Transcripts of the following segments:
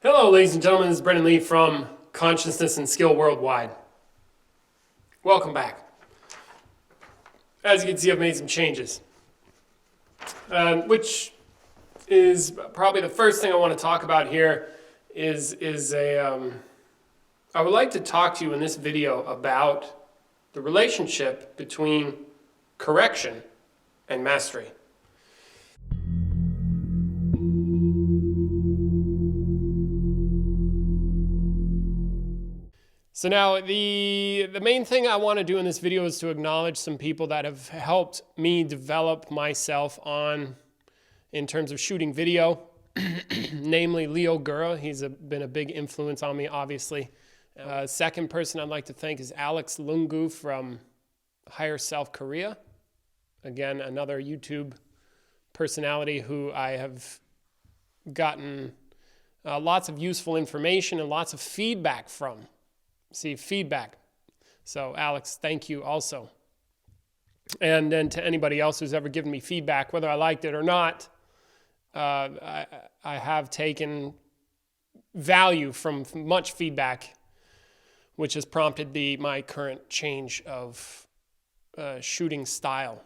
Hello, ladies and gentlemen. This is Brendan Lee from Consciousness and Skill Worldwide. Welcome back. As you can see, I've made some changes, which is probably the first thing I want to talk about here. I would like to talk to you in this video about the relationship between correction and mastery. So now the main thing I want to do in this video is to acknowledge some people that have helped me develop myself in terms of shooting video, namely Leo Gura. He's been a big influence on me, obviously. Second person I'd like to thank is Alex Lungu from Higher Self Korea. Again, another YouTube personality who I have gotten lots of useful information and lots of feedback from. Feedback. So Alex, thank you also. And then to anybody else who's ever given me feedback, whether I liked it or not, I have taken value from much feedback, which has prompted my current change of shooting style.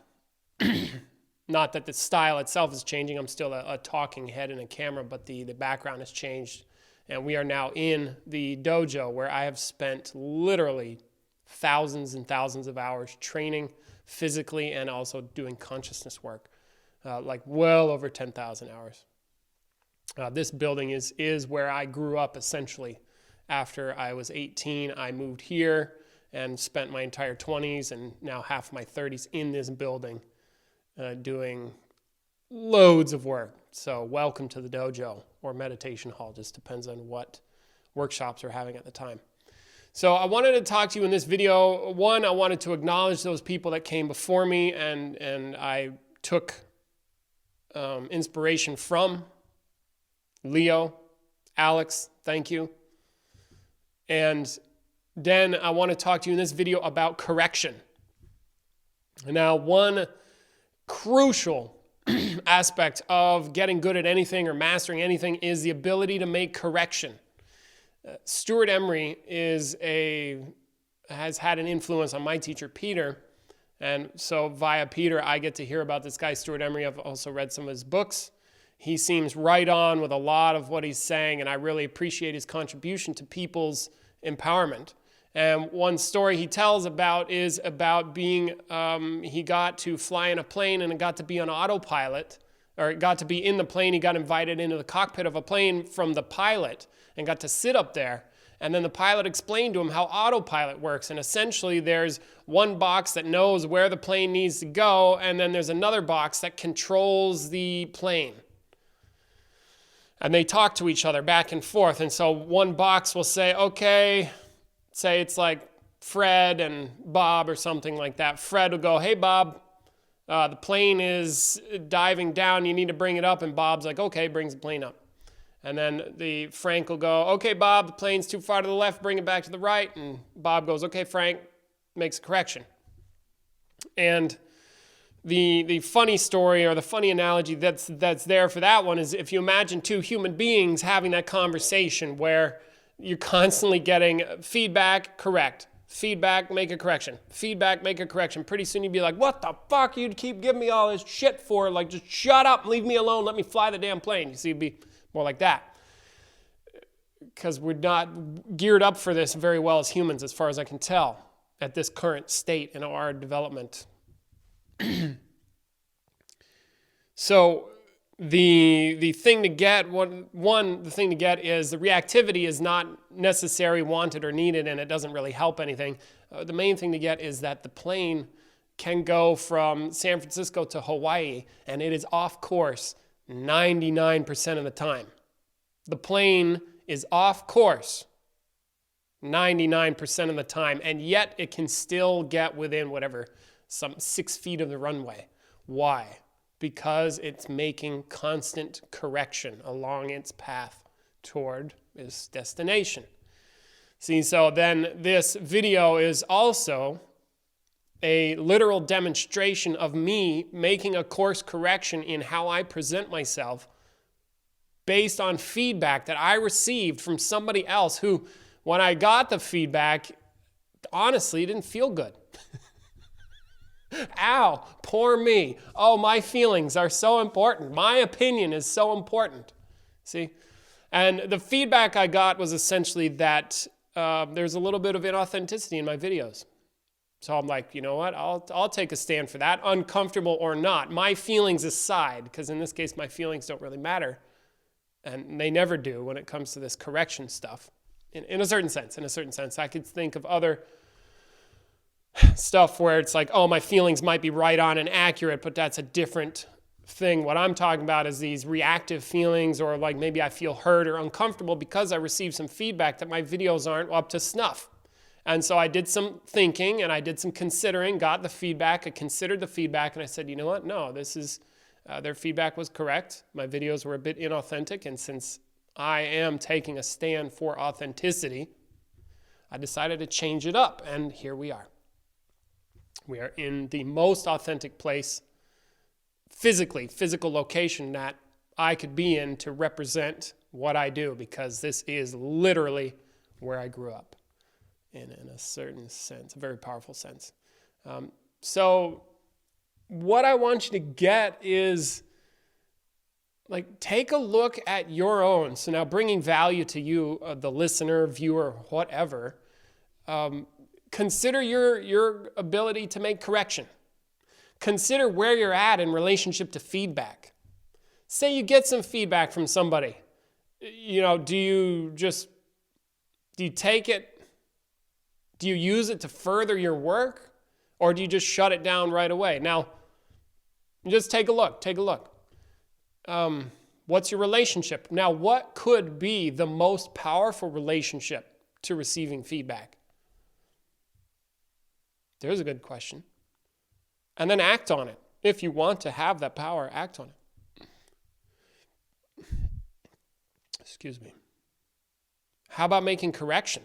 Not that the style itself is changing. I'm still a talking head in a camera, but the background has changed. And we are now in the dojo where I have spent literally thousands and thousands of hours training physically and also doing consciousness work, like well over 10,000 hours. This building is where I grew up essentially. After I was 18, I moved here and spent my entire 20s and now half my 30s in this building doing loads of work. So welcome to the dojo or meditation hall, just depends on what workshops we're having at the time. So I wanted to talk to you in this video. One, I wanted to acknowledge those people that came before me and I took inspiration from. Leo, Alex, thank you. And then I want to talk to you in this video about correction. Now, one crucial aspect of getting good at anything or mastering anything is the ability to make correction. Stuart Emery has had an influence on my teacher, Peter. And so via Peter, I get to hear about this guy, Stuart Emery. I've also read some of his books. He seems right on with a lot of what he's saying, and I really appreciate his contribution to people's empowerment. And one story he tells about is about being, he got to fly in a plane and it got to be on autopilot, or it got to be in the plane. He got invited into the cockpit of a plane from the pilot and got to sit up there. And then the pilot explained to him how autopilot works. And essentially there's one box that knows where the plane needs to go, and then there's another box that controls the plane. And they talk to each other back and forth. And so one box will say, okay, say it's like Fred and Bob or something like that. Fred will go, hey, Bob, the plane is diving down. You need to bring it up. And Bob's like, okay, brings the plane up. And then Frank will go, okay, Bob, the plane's too far to the left. Bring it back to the right. And Bob goes, okay, Frank, makes a correction. And the funny story or the funny analogy that's there for that one is if you imagine two human beings having that conversation where you're constantly getting feedback, correct. Feedback, make a correction. Feedback, make a correction. Pretty soon you'd be like, what the fuck you'd keep giving me all this shit for? Like, just shut up and leave me alone. Let me fly the damn plane. You see, it'd be more like that. Because we're not geared up for this very well as humans, as far as I can tell, at this current state in our development. So the thing to get, the thing to get is the reactivity is not necessary, wanted, or needed, and it doesn't really help anything. The main thing to get is that the plane can go from San Francisco to Hawaii, and it is off course 99% of the time. The plane is off course 99% of the time, and yet it can still get within some 6 feet of the runway. Why? Because it's making constant correction along its path toward its destination. See, so then this video is also a literal demonstration of me making a course correction in how I present myself based on feedback that I received from somebody else who, when I got the feedback, honestly, it didn't feel good. Ow, poor me. Oh, my feelings are so important. My opinion is so important. See? And the feedback I got was essentially that there's a little bit of inauthenticity in my videos. So I'm like, you know what? I'll take a stand for that, uncomfortable or not. My feelings aside, because in this case, my feelings don't really matter. And they never do when it comes to this correction stuff. In a certain sense, I could think of other stuff where it's like, oh, my feelings might be right on and accurate, but that's a different thing. What I'm talking about is these reactive feelings, or like maybe I feel hurt or uncomfortable because I received some feedback that my videos aren't up to snuff. And so I did some thinking and I did some considering, got the feedback, I considered the feedback, and I said, you know what? No, this is, their feedback was correct. My videos were a bit inauthentic, and since I am taking a stand for authenticity, I decided to change it up, and here we are. We are in the most authentic place, physical location that I could be in to represent what I do, because this is literally where I grew up in a certain sense, a very powerful sense. So what I want you to get is, like, take a look at your own. So now bringing value to you, the listener, viewer, whatever, consider your ability to make correction. Consider where you're at in relationship to feedback. Say you get some feedback from somebody. You know, do you take it? Do you use it to further your work? Or do you just shut it down right away? Now, just take a look. What's your relationship? Now, what could be the most powerful relationship to receiving feedback? There's a good question. And then act on it. If you want to have that power, act on it. Excuse me. How about making correction?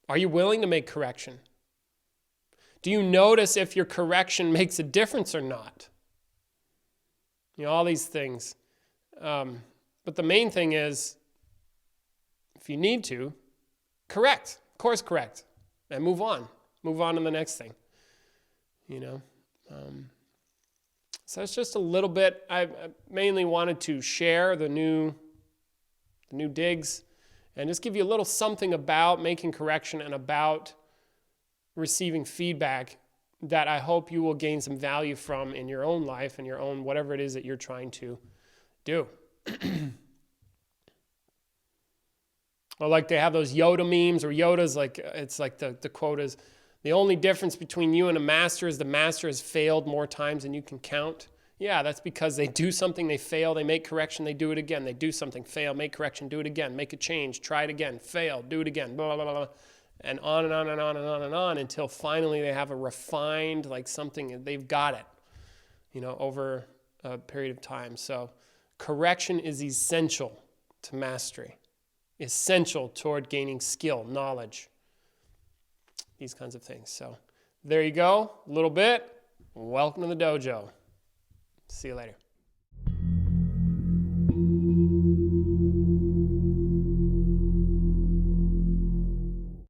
Are you willing to make correction? Do you notice if your correction makes a difference or not? You know, all these things. But the main thing is, if you need to, correct. Of course, correct. And move on. Move on to the next thing. You know? So it's just a little bit. I mainly wanted to share the new digs and just give you a little something about making correction and about receiving feedback that I hope you will gain some value from in your own life and your own whatever it is that you're trying to do. Or like they have those Yoda memes, or Yoda's like, it's like the quote is, the only difference between you and a master is the master has failed more times than you can count. Yeah, that's because they do something, they fail, they make correction, they do it again. They do something, fail, make correction, do it again, make a change, try it again, fail, do it again, blah, blah, blah, blah. And on and on and on and on and on until finally they have a refined, like something, they've got it, you know, over a period of time. So correction is essential to mastery, essential toward gaining skill, knowledge, these kinds of things. So there you go, a little bit. Welcome to the dojo. See you later.